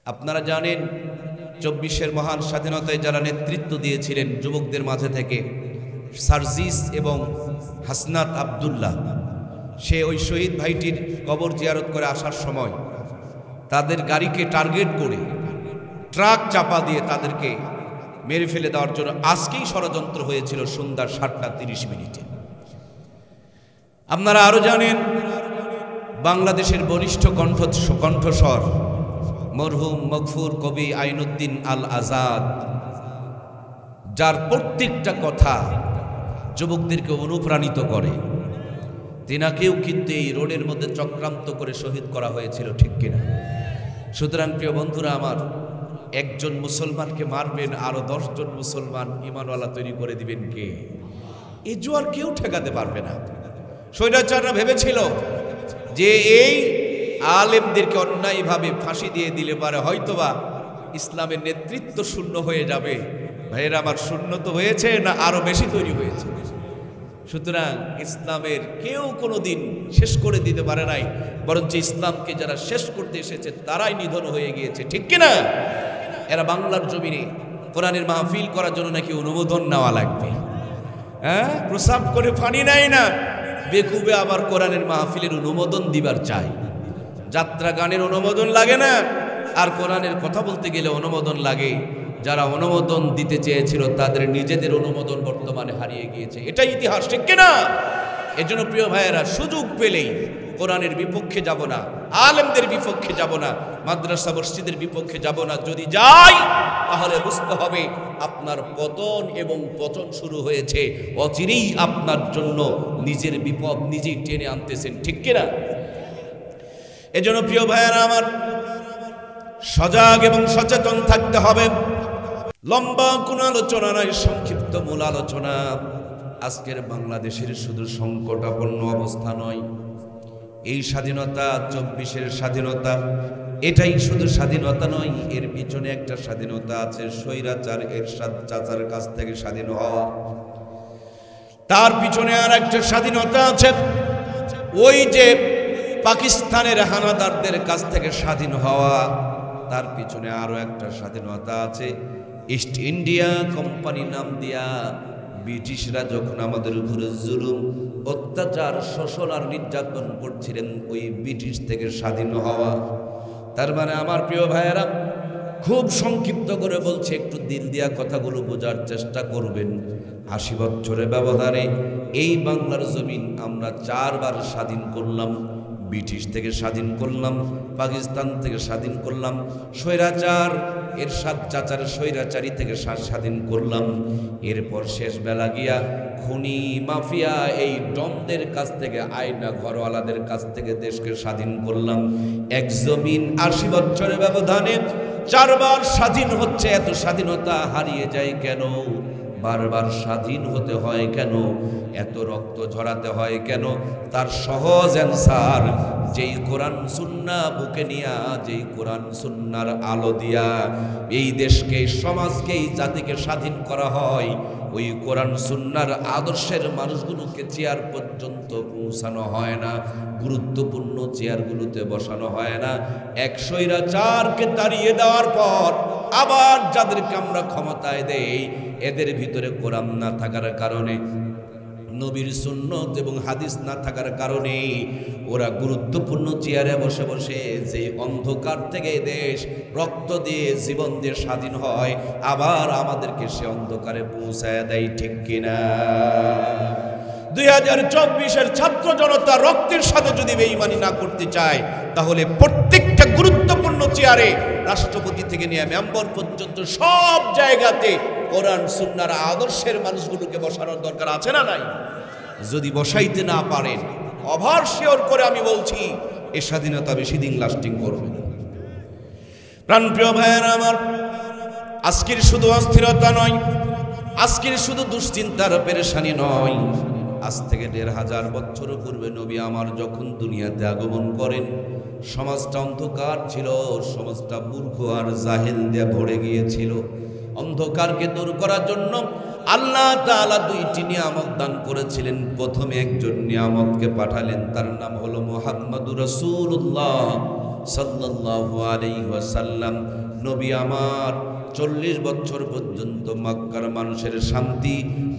আপনারা জানেন ২৪-এর মহান স্বাধীনতায় যারা নেতৃত্ব দিয়েছিলেন যুবকদের মাঝে থেকে সার্জিস এবং হাসনাত আব্দুল্লাহ, সে ওই শহীদ ভাইটির কবর জিয়ারত করে আসার সময় তাদের গাড়িকে টার্গেট করে ট্রাক চাপা দিয়ে তাদেরকে মেরে ফেলে দেওয়ার জন্য আজকেই ষড়যন্ত্র হয়েছিল সন্ধ্যা ৭:৩০। আপনারা আরো জানেন বাংলাদেশের বরিষ্ঠ কণ্ঠস্বর মরহুম মগফুর কবি আইনুদ্দিন আল আজাদ, যার প্রত্যেকটা কথা যুবকদেরকে অনুপ্রাণিত করে, তিনাকেও কিন্তু এই রোডের মধ্যে চক্রান্ত করে শহীদ করা হয়েছিল, ঠিক কিনা? সুতরাং প্রিয় বন্ধুরা আমার, একজন মুসলমানকে মারবেন আরো ১০ জন মুসলমান ইমানওয়ালা তৈরি করে দিবেন কে? এই জোয়ার কেউ ঠেকাতে পারবে না। স্বৈরাচাররা ভেবেছিল যে এই আলেমদেরকে অন্যায়ভাবে ফাঁসি দিয়ে দিলে পারে হয়তোবা ইসলামের নেতৃত্ব শূন্য হয়ে যাবে। ভাইয়েরা আমার, শূন্য তো হয়েছে না আরো বেশি তৈরি হয়েছে। সুতরাং ইসলামের কেউ কোনোদিন শেষ করে দিতে পারে নাই, বরঞ্চ ইসলামকে যারা শেষ করতে এসেছে তারাই নিধন হয়ে গিয়েছে, ঠিক কিনা? এরা বাংলার জমিনে কোরআনের মাহফিল করার জন্য নাকি অনুমোদন নেওয়া লাগবে, হ্যাঁ? প্রসাব করে পানি নেয় না, বেকুবে আবার কোরআনের মাহফিলের অনুমোদন দিবার চাই। যাত্রা গানের অনুমোদন লাগে না, আর কোরআনের কথা বলতে গেলে অনুমোদন লাগে। যারা অনুমোদন দিতে চেয়েছিল তাদের নিজেদের অনুমোদন বর্তমানে হারিয়ে গিয়েছে, এটাই ইতিহাস, ঠিক কিনা? এজন্য প্রিয় ভাইয়েরা, সুযোগ পেলেই কোরআনের বিপক্ষে যাব না, আলেমদের বিপক্ষে যাব না, মাদ্রাসা মসজিদের বিপক্ষে যাব না। যদি যাই তাহলে বুঝতে হবে আপনার পতন এবং পতন শুরু হয়েছে। অচিরেই আপনার জন্য নিজের বিপদ নিজেই টেনে আনতেছেন, ঠিক কিনা? এজন্য প্রিয় ভাইয়েরা আমার, সজাগ এবং সচেতন থাকতে হবে। লম্বা কোন আলোচনা নয়, সংক্ষিপ্ত মূল আলোচনা। আজকের বাংলাদেশের শুধু সংকটাপন্ন অবস্থা নয়, এই স্বাধীনতা ২৪-এর স্বাধীনতা, এটাই শুধু স্বাধীনতা নয়, এর পিছনে একটা স্বাধীনতা আছে, স্বৈরাচার এরশাদ চাচার কাছ থেকে স্বাধীন হওয়া। তার পিছনে আর একটা স্বাধীনতা আছে, ওই যে পাকিস্তানের হানাদারদের কাছ থেকে স্বাধীন হওয়া। তার পিছনে আরো একটা স্বাধীনতা আছে, ইস্ট ইন্ডিয়া কোম্পানি নাম দিয়া ব্রিটিশরা যখন আমাদের উপরে জুলুম, অত্যাচার, শোষণ আর নির্যাতন করছিলেন, ওই ব্রিটিশ থেকে স্বাধীন হওয়া। তার মানে আমার প্রিয় ভাইয়েরা, খুব সংক্ষিপ্ত করে বলছে, একটু দিল দিয়া কথাগুলো বোঝার চেষ্টা করবেন। ৮০ বছরের ব্যবধানে এই বাংলার জমিন আমরা ৪ বার স্বাধীন করলাম। ব্রিটিশ থেকে স্বাধীন করলাম, পাকিস্তান থেকে স্বাধীন করলাম, স্বৈরাচার এরশাদ চাচার স্বৈরাচারী থেকে স্বাধীন করলাম। এরপর শেষ বেলা গিয়া খুনি মাফিয়া এই ডমদের কাছ থেকে, আয়না ঘরওয়ালাদের কাছ থেকে দেশকে স্বাধীন করলাম। এক জমিন ৮০ বছরের ব্যবধানে ৪ বার স্বাধীন হচ্ছে। এত স্বাধীনতা হারিয়ে যায় কেন? বারবার স্বাধীন হতে হয় কেন? এত রক্ত ঝরাতে হয় কেন? তার সহজ অ্যান্সার, যেই কোরআন সুন্নাহ বুকে নিয়া, যেই কোরআন সুন্নাহর আলো দিয়া এই দেশকে, সমাজকে, এই জাতিকে স্বাধীন করা হয়, ওই কোরআন সুন্নাহর আদর্শের মানুষগুলোকে চেয়ার পর্যন্ত পৌঁছানো হয় না, গুরুত্বপূর্ণ চেয়ারগুলোতে বসানো হয় না। এক স্বৈরাচারকে তাড়িয়ে দেওয়ার পর আবার যাদেরকে আমরা ক্ষমতায় দেই, এদের ভিতরে কোরআন না থাকার কারণে, নবীর সুন্নত এবং হাদিস না থাকার কারণে ওরা গুরুত্বপূর্ণ চেয়ারে বসে বসে যে অন্ধকার থেকে দেশ রক্ত দিয়ে, জীবন দিয়ে স্বাধীন হয়, আবার আমাদেরকে সে অন্ধকারে পৌঁছায় দেয়, ঠিক কিনা? ২০২৪-এর ছাত্র জনতা রক্তের সাথে যদি বেঈমানি না করতে চায়, তাহলে প্রত্যেকটা গুরুত্বপূর্ণ চেয়ারে, রাষ্ট্রপতি থেকে নিয়ে মেম্বার পর্যন্ত সব জায়গাতে কোরআন সুন্নাহর আদর্শের মানুষগুলোকে বসানোর দরকার আছে না নাই? যদি বসাইতে না পারেন, ওভার শিওর করে আমি বলছি, এই স্বাধীনতা বেশি দিন লাস্টিং করবে না। প্রাণপ্রিয় ভাইয়েরা আমার, আজকের শুধু অস্থিরতা নয়, আজকের শুধু দুশ্চিন্তার পেরেশানি নয়। আজ থেকে ১৫০০ বছর পূর্বে নবী আমার যখন দুনিয়াতে আগমন করেন, সমাজটা অন্ধকার ছিল, সমাজটা মূর্খ আর জাহেল দিয়ে ভরে গিয়েছিল। অন্ধকারকে দূর করার জন্য আল্লাহ তাআলা ২টি নিয়ামত দান করেছিলেন। প্রথমে একজন নিয়ামতকে পাঠালেন, তার নাম হলো মুহাম্মাদুর রাসূলুল্লাহ সাল্লাল্লাহু আলাইহি ওয়াসাল্লাম, নবী আমার 40 বছর পর্যন্ত মক্কার মানুষের শান্তি,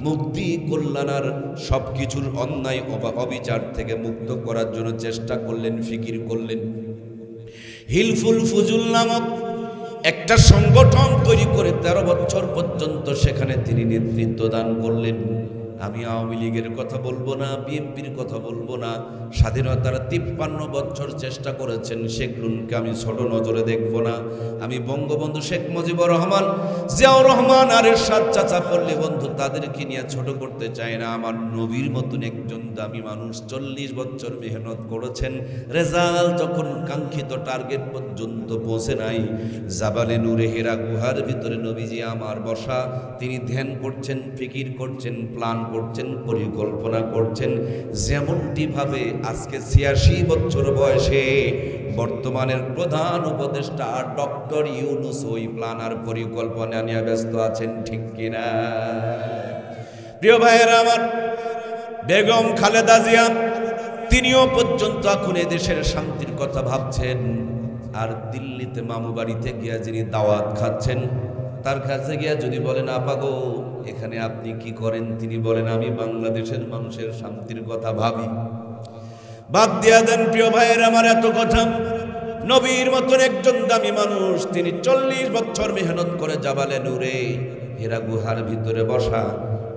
মুক্তি, কল্যাণ আর সব কিছুর অন্যায় অবিচার থেকে মুক্ত করার জন্য চেষ্টা করলেন, ফিকির করলেন। হিলফুল ফুজুল নামক একটা সংগঠন তৈরি করে 13 বছর পর্যন্ত সেখানে তিনি নেতৃত্ব দান করলেন। আমি আওয়ামী লীগের কথা বলবো না, বিএনপির কথা বলবো না, স্বাধীনতার 53 বছর চেষ্টা করেছেন, সেগুলোকে আমি ছোট নজরে দেখব না। আমি বঙ্গবন্ধু শেখ মুজিবুর রহমান, জিয়াউর রহমান আর এরশাদ চাচা পল্লী বন্ধু, তাদেরকে নিয়ে ছোট করতে চাই না। আমার নবীর মতন একজন দামি মানুষ 40 বছর মেহনত করেছেন, রেজাল্ট যখন কাঙ্ক্ষিত টার্গেট পর্যন্ত পৌঁছে নাই, জাবালে নূরে হেরা গুহার ভিতরে নবীজি আমার বসা, তিনি ধ্যান করছেন, ফিকির করছেন, প্ল্যান করছেন, পরিকল্পনা করছেন। যেমনটি ভাবে আজকে 86 বছর বয়সে বর্তমানের প্রধান উপদেষ্টা ডক্টর ইউনূস ওই প্ল্যান আর পরিকল্পনা নিয়ে ব্যস্ত আছেন, ঠিক কিনা? প্রিয় ভাইয়েরা আমার, বেগম খালেদা জিয়া তিনিও পর্যন্ত এখন দেশের শান্তির কথা ভাবছেন। আর দিল্লিতে মামু বাড়িতে গিয়া যিনি দাওয়াত খাচ্ছেন, তার কাছে গিয়া যদি বলেন আপা গো এখানে আপনি কি করেন, তিনি বলেন আমি বাংলাদেশের মানুষের শান্তির কথা ভাবি। বাদ দিয়া দেন প্রিয় ভাইয়ের আমার এত কথা। নবীর মতন একজন দামি মানুষ, তিনি 40 বছর মেহনত করে জাবালে নূরে হেরা গুহার ভিতরে বসা,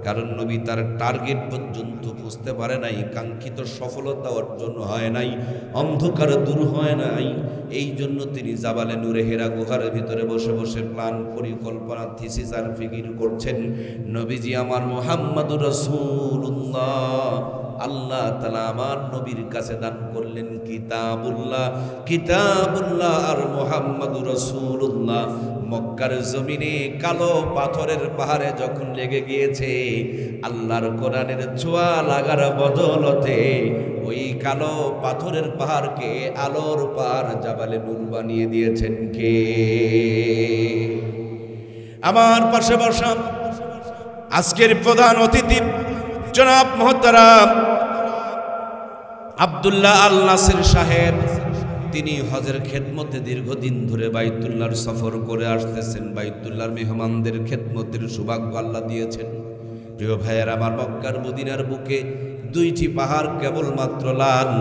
কারণ নবী তার টার্গেট পর্যন্ত বুঝতে পারে নাই, কাঙ্ক্ষিত সফলতা অর্জন হয় নাই, অন্ধকার দূর হয় নাই। এই জন্য তিনি জাবালে নূরে হেরা গুহার ভিতরে বসে বসে প্ল্যান, পরিকল্পনা, থিসিস আর ফিকির করছেন। নবীজি আমার মুহাম্মদুর রাসূলুল্লাহ, আল্লাহ তাআলা আমার নবীর কাছে দান করলেন কিতাবুল্লাহ, কিতাবুল্লাহ আর মুহাম্মদুর রাসূলুল্লাহ। মক্কার জমিনে কালো পাথরের পাহাড়ে যখন লেগে গিয়েছে, আল্লাহর কোরআনের ছোঁয়া লাগার বদলতে ওই কালো পাথরের পাহাড়কে আলোর পাহাড় জাবালে নূর বানিয়ে দিয়েছেন কে? আমার পাশে বসা আজকের প্রধান অতিথি জনাব মুহতারাম আব্দুল্লাহ আল নাসির সাহেব, তিনি হজের খেদমতে দীর্ঘদিন ধরে বাইতুল্লাহর সফর করে আসতেছেন। বাইতুল্লাহর মেহমানদের খেদমতের সৌভাগ্য আল্লাহ দিয়েছেন। প্রিয় ভাইয়ের আমার, মক্কার মদিনার বুকে 2টি পাহাড় কেবলমাত্র লাল,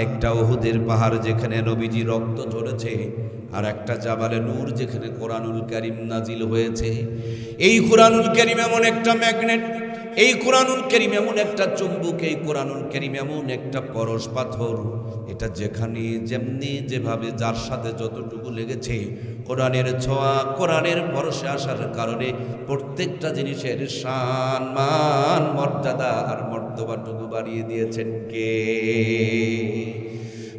একটা উহুদের পাহাড় যেখানে নবীজি রক্ত ঝরেছে, আর একটা জাবালে নূর যেখানে কোরআনুল কারীম নাজিল হয়েছে। এই কোরআনুল কারীম এমন একটা ম্যাগনেট, এই কোরআনুল কারীম এমন একটা চুম্বক, এই কোরআনুল কারীম এমন একটা পরশ পাথর, এটা যেখানে যেমনি যেভাবে যার সাথে যতটুকু লেগেছে, কোরআনের ছোঁয়া, কোরআনের পরশে আসার কারণে প্রত্যেকটা জিনিসের শান, মান, মর্যাদা আর মর্তবাটুকু বাড়িয়ে দিয়েছেন কে?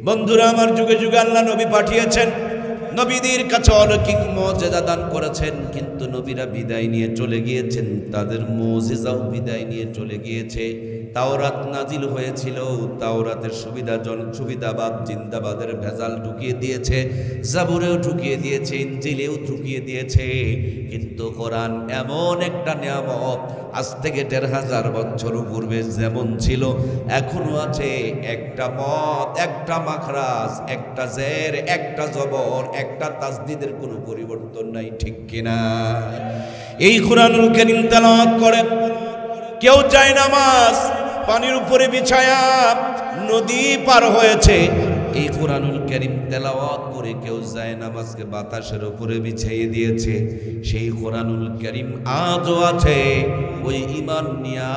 বন্ধুরা আমার, যুগে যুগে আল্লাহ নবী পাঠিয়েছেন, নবীদের কাছে অলৌকিক মুজিজা দান করেছেন, কিন্তু নবীরা বিদায় নিয়ে চলে গিয়েছেন, তাদের মুজিজাও বিদায় নিয়ে চলে গিয়েছে। তাওরাত নাজিল হয়েছিল, তাওরাতের সুবিধাবাদ জিন্দাবাদের ভেজাল ঢুকিয়ে দিয়েছে, জাবুরেও ঢুকিয়ে দিয়েছে, ইনজিলেও ঢুকিয়ে দিয়েছে, কিন্তু কোরআন এমন একটা নিয়ামত, আজ থেকে 1500 বছর পূর্বে যেমন ছিল এখনো আছে। একটা পথ, একটা মাখরাজ, একটা জের, একটা জবর, একটা তাসদিদের কোনো পরিবর্তন নাই, ঠিক কিনা? এই কোরআনুল কারীম তেলাওয়াত করে কেউ যায় নামাজ পানির উপরে বিছায়া নদী পার হয়েছে, এই কোরআনুল কারীম তেলাওয়াত করে কেউ যায় নামাজকে বাতাসের উপরে বিছাইয়ে দিয়েছে। সেই কোরআনুল কারীম আজও আছে। ওই ঈমান নিয়া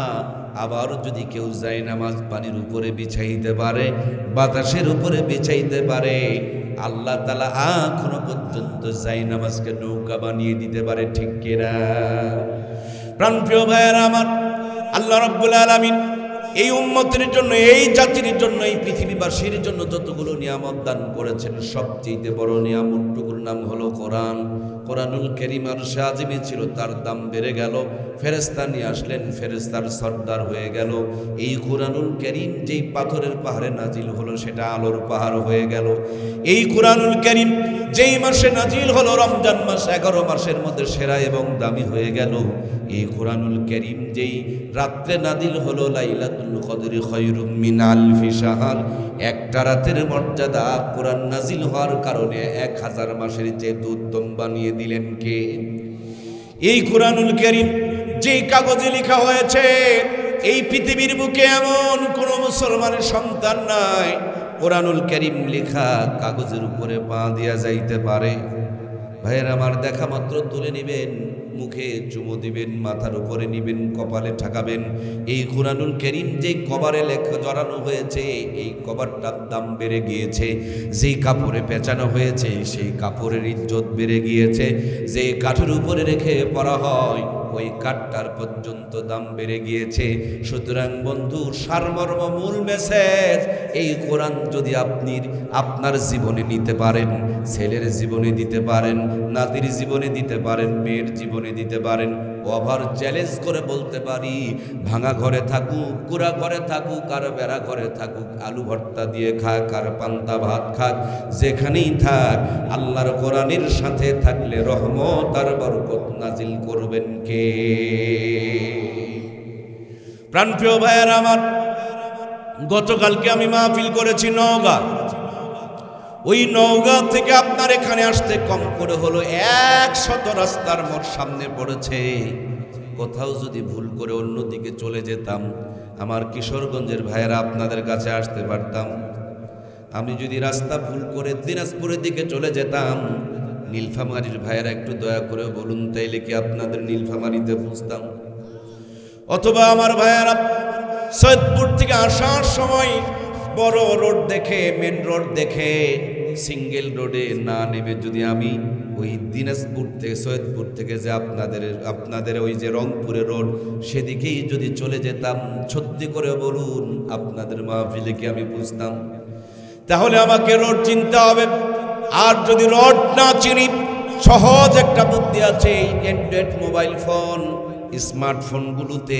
আবার যদি কেউ যায় নামাজ পানির উপরে বিছাইতে পারে, বাতাসের উপরে বিছাইতে পারে, আল্লাহ তাআলা এখনো পর্যন্ত যায় নামাজকে নৌকা বানিয়ে দিতে পারে, ঠিক কিনা? প্রাণপ্রিয় ভাইয়েরা আমার, আল্লাহ রাব্বুল আলামিন এই উম্মতের জন্য, এই জাতির জন্য, এই পৃথিবীবাসীর জন্য যতগুলো নিয়ামত দান করেছেন, সবচেয়ে বড় নিয়ামতটুকুর নাম হলো কোরআন। কোরআনুল কারীম আরশে আজিমে ছিল, তার দাম বেড়ে গেল, ফেরেশতা নিয়ে আসলেন, ফেরেশতার সর্দার হয়ে গেল। এই কোরআনুল কারীম যেই পাথরের পাহাড়ে নাজিল হলো, সেটা আলোর পাহাড় হয়ে গেল। এই কোরআনুল কারীম যেই মাসে নাজিল হলো, রমজান মাস 11 মাসের মধ্যে সেরা এবং দামি হয়ে গেল। এই কোরআনুল কারীম যেই রাত্রে নাজিল হলো, লাইলাতুল কদরি খায়রুম মিন আলফি শাহর, একটা রাতের মর্যাদা কোরআন নাজিল হওয়ার কারণে 1000 মাসের চেয়ে উত্তম বানিয়ে দিলেন কে? এই কোরআনুল কারীম যেই কাগজে লেখা হয়েছে, এই পৃথিবীর বুকে এমন কোন মুসলমানের সন্তান নাই কোরআনুল কারীম লেখা কাগজের উপরে পা দিয়া যাইতে পারে। ভাইয়ের আমার, দেখা মাত্র তুলে নেবেন, মুখে চুমো দিবেন, মাথার উপরে নিবেন, কপালে ঠাকাবেন। এই কোরআনুল কারীম যে কভারে লেখা জড়ানো হয়েছে, এই কভারটার দাম বেড়ে গিয়েছে। যেই কাপড়ে পেঁচানো হয়েছে, সেই কাপড়ের ইজ্জত বেড়ে গিয়েছে। যে কাঠের উপরে রেখে পড়া হয়, ওই কাঠটার পর্যন্ত দাম বেড়ে গিয়েছে। সুতরাং বন্ধুর সারমর্ম মূল মেসেজ, এই কোরআন যদি আপনার জীবনে নিতে পারেন, ছেলের জীবনে দিতে পারেন, নাতির জীবনে দিতে পারেন, মেয়ের জীবনে দিতে পারেন, ওভার চ্যালেঞ্জ করে বলতে পারি, ভাঙা ঘরে থাকুক, কুড়া ঘরে থাকুক, আর বেড়া ঘরে থাকুক, আলু ভর্তা দিয়ে খাক আর পান্তা ভাত খাক, যেখানেই থাক, আল্লাহর কোরআনের সাথে থাকলে রহমত আর বরকত নাজিল করবেন কে? প্রাণপ্রিয় ভাইয়ের আমার, গতকালকে আমি মাহফিল করেছি নওগাঁ। ওই নওগাঁ থেকে আপনার এখানে আসতে কম করে হলো 100 রাস্তার মোট সামনে পড়েছে। কোথাও যদি ভুল করে অন্যদিকে চলে যেতাম, আমার কিশোরগঞ্জের ভাইয়েরা আপনাদের কাছে আসতে পারতাম। আমি যদি রাস্তা ভুল করে দিনাজপুরের দিকে চলে যেতাম, নীলফামারীর ভাইয়েরা একটু দয়া করে বলুন, তাইলে কি আপনাদের নীলফামারীতে বুঝতাম? অথবা আমার ভাইয়েরা সৈয়দপুর থেকে আসার সময় বড় রোড দেখে, মেন রোড দেখে, সিঙ্গেল রোডে না নেমে যদি আমি ওই দিনাজপুর থেকে, সৈয়দপুর থেকে যে আপনাদের ওই যে রংপুরের রোড, সেদিকেই যদি চলে যেতাম, সত্যি করে বলুন, আপনাদের মাহফিলে কি আমি বুঝতাম? তাহলে আমাকে রোড চিনতে হবে। আর যদি রোড না চিনি, সহজ একটা বুদ্ধি আছে। অ্যান্ড্রয়েড মোবাইল ফোন, স্মার্টফোনগুলোতে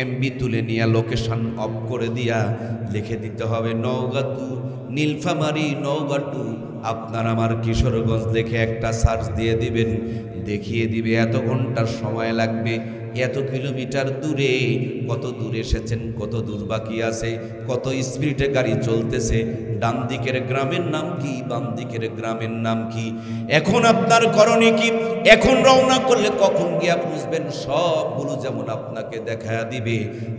এমবি তুলে নিয়ে লোকেশন অফ করে দিয়া লিখে দিতে হবে নওগাঁ টু নীলফামারী, নওগাঁ টু আপনার আমার কিশোরগঞ্জ দেখে একটা সার্চ দিয়ে দিবেন, দেখিয়ে দিবে এত ঘন্টার সময় লাগবে, এত কিলোমিটার দূরে, কত দূর এসেছেন, কত দূর বাকি আছে, কত স্পিডে গাড়ি চলতেছে, ডান দিকের গ্রামের নাম কি, বাম দিকের গ্রামের নাম কি, এখন আপনার করণীয় কি, এখন রওনা করলে কখন গিয়া বুঝবেন, সবগুলো যেমন আপনাকে দেখায়া দিবে।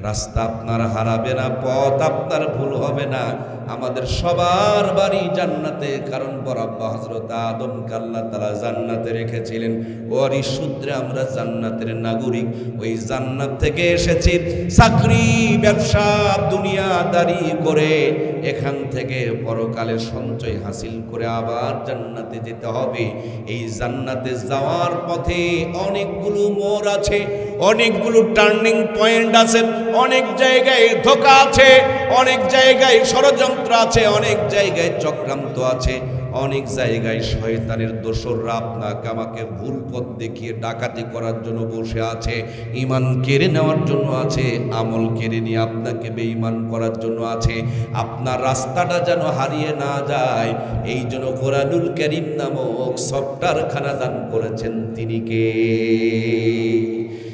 রাস্তা আপনার হারাবে না, পথ আপনার ভুল হবে না। আমাদের সবার বাড়ি জান্নাতে, কারণ বরাব্বা হযরত আদমকে আল্লাহ তাআলা জান্নাতে রেখেছিলেন। ওরই সূত্রে আমরা জান্নাতের নাগরিক। ওই জান্নাত থেকে এসেছি চাকরি, ব্যবসা, দুনিয়াদারি করে, এখান থেকে পরকালের সঞ্চয় হাসিল করে আবার জান্নাতে যেতে হবে। এই জান্নাতে যাওয়ার পথে অনেকগুলো মোড় আছে, অনেকগুলো টার্নিং পয়েন্ট আছে, অনেক জায়গায় ধোঁকা আছে, অনেক জায়গায় ষড়যন্ত্র আছে, অনেক জায়গায় চক্রান্ত আছে, অনেক জায়গায় শয়তানের দোসররা আপনাকে আমাকে ভুল পথ দেখিয়ে ডাকাতি করার জন্য বসে আছে, ঈমান কেড়ে নেওয়ার জন্য আছে, আমল কেড়ে নিয়ে আপনাকে বেঈমান করার জন্য আছে। আপনার রাস্তাটা যেন হারিয়ে না যায়, এই জন্য কোরআনুল কারীম নামক সফটওয়্যারখানা দান করেছেন তিনি কে?